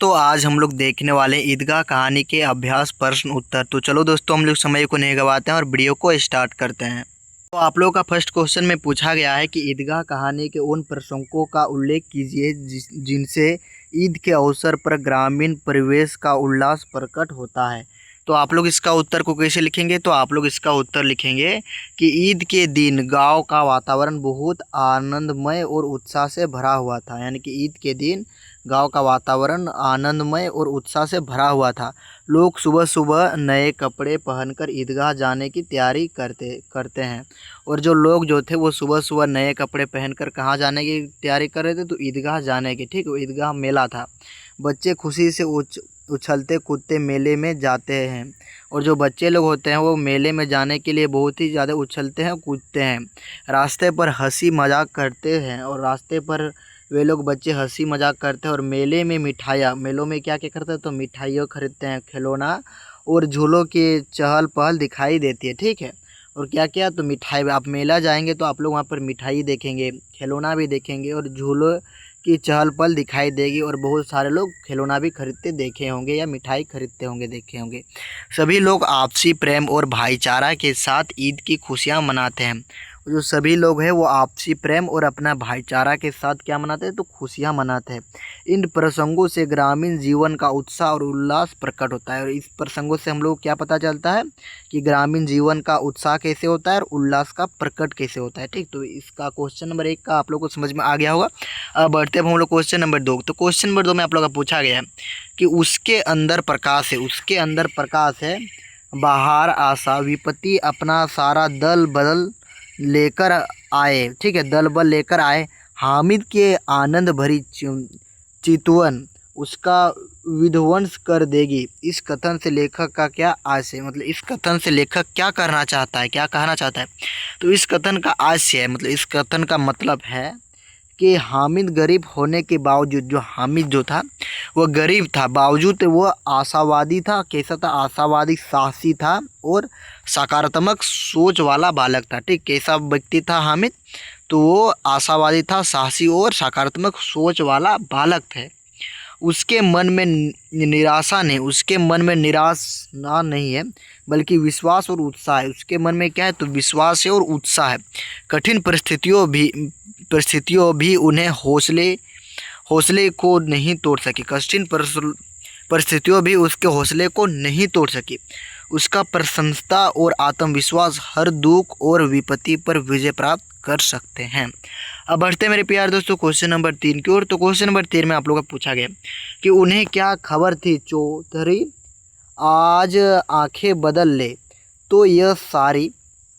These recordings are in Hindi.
दोस्तों आज हम लोग देखने वाले हैं ईदगाह कहानी के अभ्यास प्रश्न उत्तर। तो चलो दोस्तों हम लोग समय को नहीं गवाते हैं और वीडियो को स्टार्ट करते हैं। तो आप लोगों का फर्स्ट क्वेश्चन में पूछा गया है कि ईदगाह कहानी के उन प्रसंगों का उल्लेख कीजिए जिनसे ईद के अवसर पर ग्रामीण परिवेश का उल्लास प्रकट होता है। तो आप लोग इसका उत्तर को कैसे लिखेंगे? तो आप लोग इसका उत्तर लिखेंगे कि ईद के दिन गांव का वातावरण बहुत आनंदमय और उत्साह से भरा हुआ था। यानी कि ईद के दिन गांव का वातावरण आनंदमय और उत्साह से भरा हुआ था। लोग सुबह सुबह नए कपड़े पहनकर ईदगाह जाने की तैयारी करते हैं। और जो लोग जो थे वो सुबह सुबह नए कपड़े पहनकर कहाँ जाने की तैयारी कर रहे थे? तो ईदगाह जाने की। ठीक, ईदगाह मेला था। बच्चे खुशी से उछलते कूदते मेले में जाते हैं। और जो बच्चे लोग होते हैं वो मेले में जाने के लिए बहुत ही ज़्यादा उछलते हैं कूदते हैं। रास्ते पर हंसी मजाक करते हैं और रास्ते पर वे लोग बच्चे हंसी मजाक करते हैं। और मेले में मेलों में क्या क्या करते हैं? तो मिठाइयाँ खरीदते हैं, खिलौना और झूलों की चहल पहल दिखाई देती है। ठीक है, और क्या क्या? तो मिठाई। आप मेला जाएंगे तो आप लोग वहाँ पर मिठाई देखेंगे, खिलौना भी देखेंगे और झूलों की चहल पहल दिखाई देगी। और बहुत सारे लोग खिलौना भी खरीदते देखे होंगे या मिठाई खरीदते होंगे देखे होंगे। सभी लोग आपसी प्रेम और भाईचारा के साथ ईद की खुशियाँ मनाते हैं। जो सभी लोग हैं वो आपसी प्रेम और अपना भाईचारा के साथ क्या मनाते हैं? तो खुशियाँ मनाते हैं। इन प्रसंगों से ग्रामीण जीवन का उत्साह और उल्लास प्रकट होता है। और इस प्रसंगों से हम लोग क्या पता चलता है कि ग्रामीण जीवन का उत्साह कैसे होता है और उल्लास का प्रकट कैसे होता है। ठीक, तो इसका क्वेश्चन नंबर 1 का आप लोग को समझ में आ गया होगा। अब बढ़ते हैं हम लोग क्वेश्चन नंबर 2। तो क्वेश्चन नंबर 2 में आप लोग का पूछा गया है कि उसके अंदर प्रकाश है। उसके अंदर प्रकाश है, बाहर आशा, विपत्ति अपना सारा दल बदल लेकर आए। ठीक है, दल बल लेकर आए। हामिद के आनंद भरी चितवन उसका विध्वंस कर देगी। इस कथन से लेखक का क्या आशय है? मतलब इस कथन से लेखक क्या करना चाहता है, क्या कहना चाहता है? तो इस कथन का आशय है, मतलब इस कथन का मतलब है कि हामिद गरीब होने के बावजूद, जो हामिद जो था वो गरीब था, बावजूद वो आशावादी था। कैसा था? आशावादी, साहसी था और सकारात्मक सोच वाला बालक था। ठीक, कैसा व्यक्ति था हामिद? तो वो आशावादी था, साहसी और सकारात्मक सोच वाला बालक थे। उसके मन में निराशा नहीं, उसके मन में निराशा नहीं है बल्कि विश्वास और उत्साह है। उसके मन में क्या है? तो विश्वास है और उत्साह है। कठिन परिस्थितियों भी उन्हें हौसले को नहीं तोड़ सकी। कठिन परिस्थितियों भी उसके हौसले को नहीं तोड़ सकी। उसका प्रसन्नता और आत्मविश्वास हर दुख और विपत्ति पर विजय प्राप्त कर सकते हैं। अब बढ़ते हैं मेरे प्यारे दोस्तों क्वेश्चन नंबर 3 की ओर। तो क्वेश्चन नंबर 3 में आप लोगों को पूछा गया कि उन्हें क्या खबर थी चौधरी आज आंखें बदल ले तो यह सारी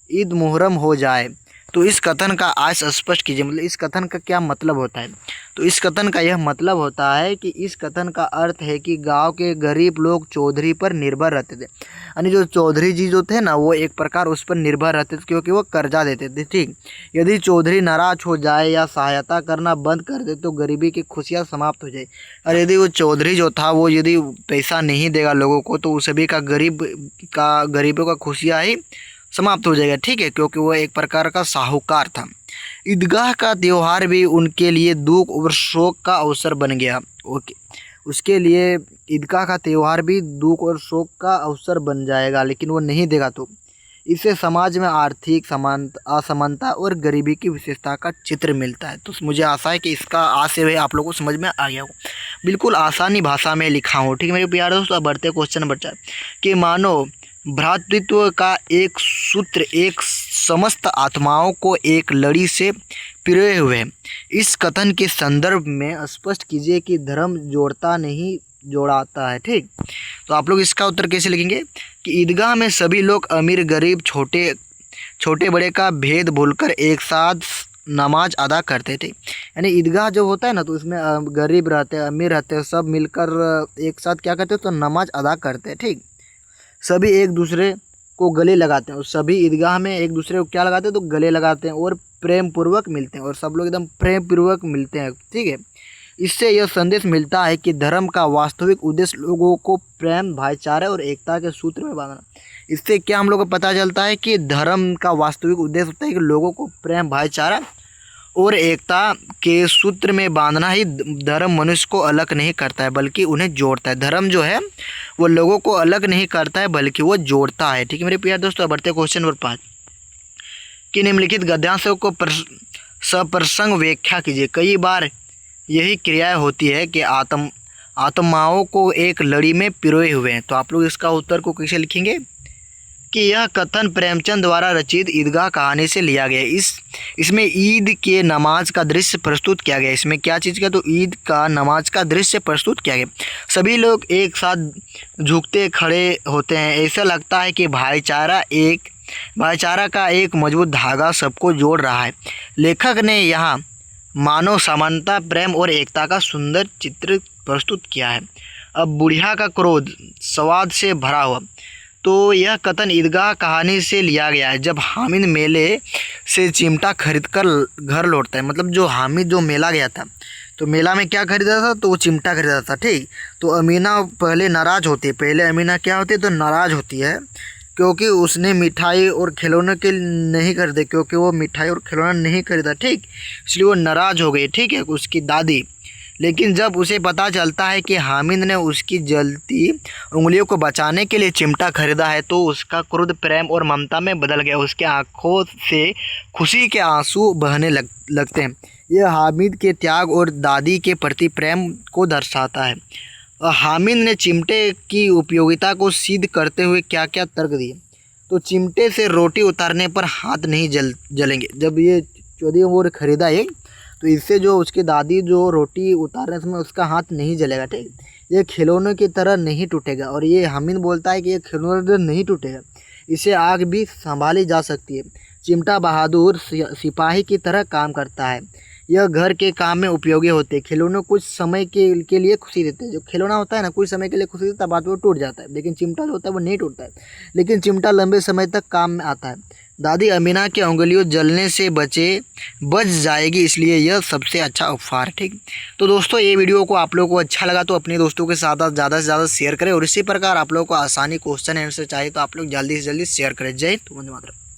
ईद मुहर्रम हो जाए। तो इस कथन का आज स्पष्ट कीजिए, मतलब इस कथन का क्या मतलब होता है? तो इस कथन का यह मतलब होता है कि इस कथन का अर्थ है कि गांव के गरीब लोग चौधरी पर निर्भर रहते थे। यानी जो चौधरी जी जो थे ना वो एक प्रकार उस पर निर्भर रहते थे क्योंकि वो कर्जा देते थे। ठीक, यदि चौधरी नाराज हो जाए या सहायता करना बंद कर दे तो गरीबी की खुशियाँ समाप्त हो जाए। और यदि वो चौधरी जो था वो यदि पैसा नहीं देगा लोगों को तो सभी का गरीबों का खुशियाँ ही समाप्त हो जाएगा। ठीक है, क्योंकि वो एक प्रकार का साहूकार था। ईदगाह का त्यौहार भी उनके लिए दुख और शोक का अवसर बन गया। ओके, उसके लिए ईदगाह का त्यौहार भी दुख और शोक का अवसर बन जाएगा, लेकिन वो नहीं देगा तो इससे समाज में आर्थिक असमानता और गरीबी की विशेषता का चित्र मिलता है। तो मुझे आशा है कि इसका आशय आप लोगों को समझ में आ गया हो। बिल्कुल आसानी भाषा में लिखा हो। ठीक है मेरे प्यारे दोस्तों, अब बढ़ते क्वेश्चन नंबर 4 कि मानो भ्रातृत्व का एक सूत्र एक समस्त आत्माओं को एक लड़ी से पिरोए हुए है। इस कथन के संदर्भ में स्पष्ट कीजिए कि धर्म जोड़ता नहीं जोड़ाता है। ठीक, तो आप लोग इसका उत्तर कैसे लिखेंगे कि ईदगाह में सभी लोग अमीर गरीब छोटे बड़े का भेद भूलकर एक साथ नमाज अदा करते थे। यानी ईदगाह जो होता है ना तो उसमें गरीब रहते हैं, अमीर रहते हैं, सब मिलकर एक साथ क्या करते हैं? तो नमाज अदा करते हैं। ठीक, सभी एक दूसरे को गले लगाते हैं और सभी ईदगाह में एक दूसरे को क्या लगाते हैं? तो गले लगाते हैं और प्रेम पूर्वक मिलते हैं और सब लोग एकदम प्रेम पूर्वक मिलते हैं। ठीक है, इससे यह संदेश मिलता है कि धर्म का वास्तविक उद्देश्य लोगों को प्रेम, भाईचारे और एकता के सूत्र में बांधना। इससे क्या हम लोग को पता चलता है कि धर्म का वास्तविक उद्देश्य होता है कि लोगों को प्रेम, भाईचारा और एकता के सूत्र में बांधना ही धर्म मनुष्य को अलग नहीं करता है बल्कि उन्हें जोड़ता है। धर्म जो है वो लोगों को अलग नहीं करता है बल्कि वो जोड़ता है। ठीक है मेरे प्यारे दोस्तों, अब बढ़ते क्वेश्चन नंबर 5 कि निम्नलिखित गद्यांशों को सप्रसंग व्याख्या कीजिए। कई बार यही क्रिया होती है कि आत्माओं को एक लड़ी में पिरोए हुए हैं। तो आप लोग इसका उत्तर को कैसे लिखेंगे कि यह कथन प्रेमचंद द्वारा रचित ईदगाह कहानी से लिया गया है। इसमें ईद के नमाज का दृश्य प्रस्तुत किया गया। इसमें क्या चीज़ का, तो ईद का नमाज का दृश्य प्रस्तुत किया गया। सभी लोग एक साथ झुकते खड़े होते हैं, ऐसा लगता है कि भाईचारा का एक मजबूत धागा सबको जोड़ रहा है। लेखक ने यहाँ मानव समानता, प्रेम और एकता का सुंदर चित्र प्रस्तुत किया है। अब बुढ़िया का क्रोध स्वाद से भरा हुआ। तो यह कथन ईदगाह कहानी से लिया गया है। जब हामिद मेले से चिमटा खरीदकर घर लौटता है, मतलब जो हामिद जो मेला गया था तो मेला में क्या खरीदा था, तो वो चिमटा खरीदा था। ठीक, तो अमीना पहले नाराज़ होती है। पहले अमीना क्या होती है, तो नाराज़ होती है क्योंकि उसने मिठाई और खिलौने के नहीं खरीदे, क्योंकि वो मिठाई और खिलौना नहीं खरीदा। ठीक, इसलिए वो नाराज़ हो गई। ठीक है, उसकी दादी। लेकिन जब उसे पता चलता है कि हामिद ने उसकी जलती उंगलियों को बचाने के लिए चिमटा खरीदा है तो उसका क्रोध प्रेम और ममता में बदल गया। उसके आंखों से खुशी के आंसू बहने लगते हैं। यह हामिद के त्याग और दादी के प्रति प्रेम को दर्शाता है। हामिद ने चिमटे की उपयोगिता को सिद्ध करते हुए क्या क्या तर्क दिए, तो चिमटे से रोटी उतारने पर हाथ नहीं जलेंगे। जब ये 14 वो खरीदा है तो इससे जो उसकी दादी जो रोटी उतारने समय उसका हाथ नहीं जलेगा। ठीक, ये खिलौनों की तरह नहीं टूटेगा। और ये हामिद बोलता है कि ये खिलौना नहीं टूटेगा, इसे आग भी संभाली जा सकती है। चिमटा बहादुर सिपाही की तरह काम करता है। यह घर के काम में उपयोगी होते हैं। खिलौने कुछ समय के लिए खुशी देते हैं। जो खिलौना होता है ना, कुछ समय के लिए खुशी देता है, बाद में वो टूट जाता है। लेकिन चिमटा जो होता है वो नहीं टूटता है, लेकिन चिमटा लंबे समय तक काम में आता है। दादी अमीना की उंगलियों जलने से बच जाएगी, इसलिए यह सबसे अच्छा उपहार। ठीक, तो दोस्तों ये वीडियो को आप लोगों को अच्छा लगा तो अपने दोस्तों के साथ ज़्यादा से ज़्यादा शेयर करें। और इसी प्रकार आप लोगों को आसानी क्वेश्चन आंसर चाहिए तो आप लोग जल्दी से जल्दी शेयर करें। जय हिंद, वंदे मातरम।